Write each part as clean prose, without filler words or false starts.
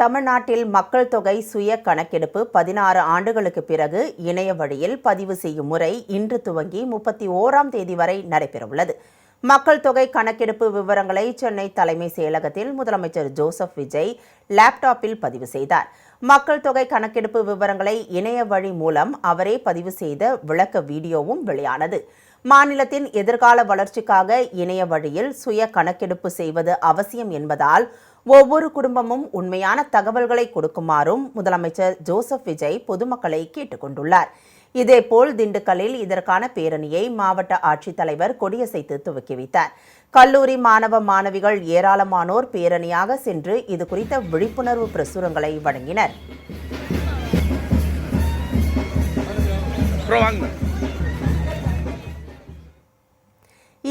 தமிழ்நாட்டில் மக்கள் தொகை சுய கணக்கெடுப்பு 16 ஆண்டுகளுக்கு பிறகு இணைய வழியில் பதிவு செய்யும் முறை இன்று துவங்கி 31ஆம் தேதி வரை நடைபெறவுள்ளது. மக்கள் தொகை கணக்கெடுப்பு விவரங்களை சென்னை தலைமைச் செயலகத்தில் முதலமைச்சர் ஜோசப் விஜய் லேப்டாப்பில் பதிவு செய்தார். மக்கள் தொகை கணக்கெடுப்பு விவரங்களை இணைய வழி மூலம் அவரே பதிவு செய்த விளக்க வீடியோவும் வெளியானது. மாநிலத்தின் எதிர்கால வளர்ச்சிக்காக இணைய வழியில் சுய கணக்கெடுப்பு செய்வது அவசியம் என்பதால் ஒவ்வொரு குடும்பமும் உண்மையான தகவல்களை கொடுக்குமாறும் முதலமைச்சர் ஜோசப் விஜய் பொதுமக்களை கேட்டுக் கொண்டுள்ளார். இதேபோல் திண்டுக்கல்லில் இதற்கான பேரணியை மாவட்ட ஆட்சித்தலைவர் கொடியசைத்து துவக்கி வைத்தார். கல்லூரி மாணவ மாணவிகள் ஏராளமானோர் பேரணியாக சென்று இதுகுறித்த விழிப்புணர்வு பிரசுரங்களை வழங்கினர்.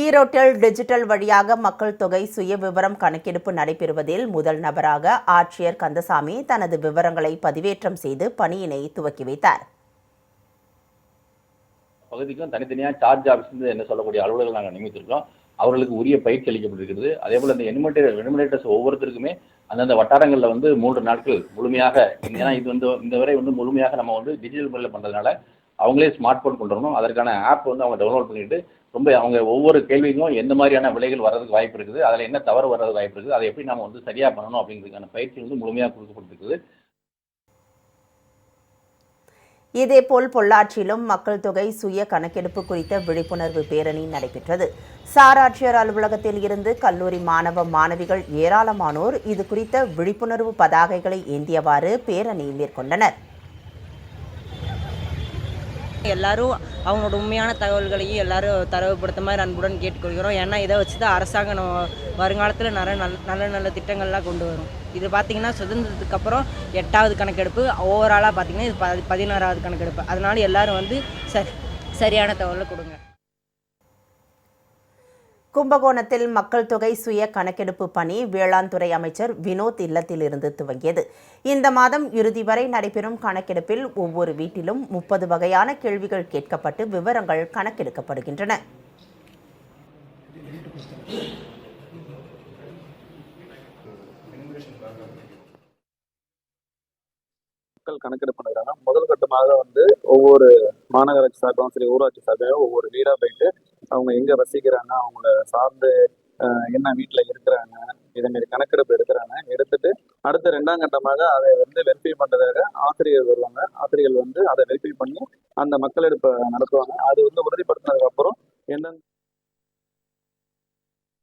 ஈரோட்டில் டிஜிட்டல் வழியாக மக்கள் தொகை சுய விவரம் கணக்கெடுப்பு நடைபெறுவதில் முதல் நபராக ஆட்சியர் கந்தசாமி தனது விவரங்களை பதிவேற்றம் செய்து பணியினை துவக்கி வைத்தார். பகுதிக்கும் தனித்தனியாக சார்ஜ் ஆஃபீஸ் என்ன சொல்லக்கூடிய அலுவலர்கள் நாங்கள் நியமித்திருக்கோம். அவர்களுக்கு உரிய பயிற்சி அளிக்கப்பட்டிருக்கிறது. அதே போல இந்த எனுமரேட்டர்ஸ் ஒவ்வொருத்தருக்குமே அந்தந்த வட்டாரங்களில் 3 நாட்கள் முழுமையாக, ஏன்னா இது இந்த வரை முழுமையாக நம்ம டிஜிட்டல் முறையில் பண்ணுறதுனால அவங்களே ஸ்மார்ட் போன் கொண்டு வரணும். அதற்கான ஆப் அவங்க டவுன்லோட் பண்ணிட்டு அவங்க ஒவ்வொரு கேள்விக்கும் எந்த மாதிரியான விலைகள் வர்றதுக்கு வாய்ப்பு இருக்குது, அதில் என்ன தவறு வர்றதுக்கு வாய்ப்பு இருக்குது, அதை எப்படி நம்ம சரியாக பண்ணணும் அப்படிங்கிறதுக்கான பயிற்சி முழுமையாக கொடுக்கப்பட்டிருக்குது. இதேபோல் பொள்ளாச்சியிலும் மக்கள் தொகை சுய கணக்கெடுப்பு குறித்த விழிப்புணர்வு பேரணி நடைபெற்றது. சார் ஆட்சியர் அலுவலகத்தில் இருந்து கல்லூரி மாணவ மாணவிகள் ஏராளமானோர் இது குறித்த விழிப்புணர்வு பதாகைகளை ஏந்தியவாறு பேரணி மேற்கொண்டனர். எல்லாரும் அவங்களோட உண்மையான தகவல்களையும் எல்லாரும் தரவுப்படுத்த மாதிரி அன்புடன் கேட்டுக்கொள்கிறோம். ஏன்னா இதை வச்சு தான் அரசாங்கம் வருங்காலத்தில் நல்ல திட்டங்கள்லாம் கொண்டு வரும். இது பார்த்திங்கன்னா சுதந்திரத்துக்கு அப்புறம் 8வது கணக்கெடுப்பு, ஓவராலாக பார்த்திங்கன்னா இது 16வது கணக்கெடுப்பு. அதனால எல்லாரும் சரியான தகவலை கொடுங்க. கும்பகோணத்தில் மக்கள் தொகை சுய கணக்கெடுப்பு பணி வேளாண் துறை அமைச்சர் வினோத் இல்லத்திலிருந்து துவங்கியது. இந்த மாதம் இறுதி வரை நடைபெறும் கணக்கெடுப்பில் ஒவ்வொரு வீட்டிலும் 30 வகையான கேள்விகள் கேட்கப்பட்டு விவரங்கள் கணக்கெடுக்கப்படுகின்றன. கணக்கெடுப்பு பண்ணுறாங்க. முதல் கட்டமாக ஒவ்வொரு மாநகராட்சி சார்பாகவும் சரி, ஊராட்சி சார்பாகவும் ஒவ்வொரு வீடாக போயிட்டு அவங்க எங்கே வசிக்கிறாங்க, அவங்கள சார்ந்து என்ன வீட்டில் இருக்கிறாங்க, இதேமாரி கணக்கெடுப்பு எடுத்துட்டு அடுத்த 2ஆம் கட்டமாக அதை வெரிஃபை பண்ணுறதாக ஆசிரியர்கள் வருவாங்க. ஆசிரியர்கள் அதை வெரிஃபை பண்ணி அந்த மக்களெடுப்பை நடத்துவாங்க. அது உறுதிப்படுத்தினதுக்கு அப்புறம் எந்தெந்த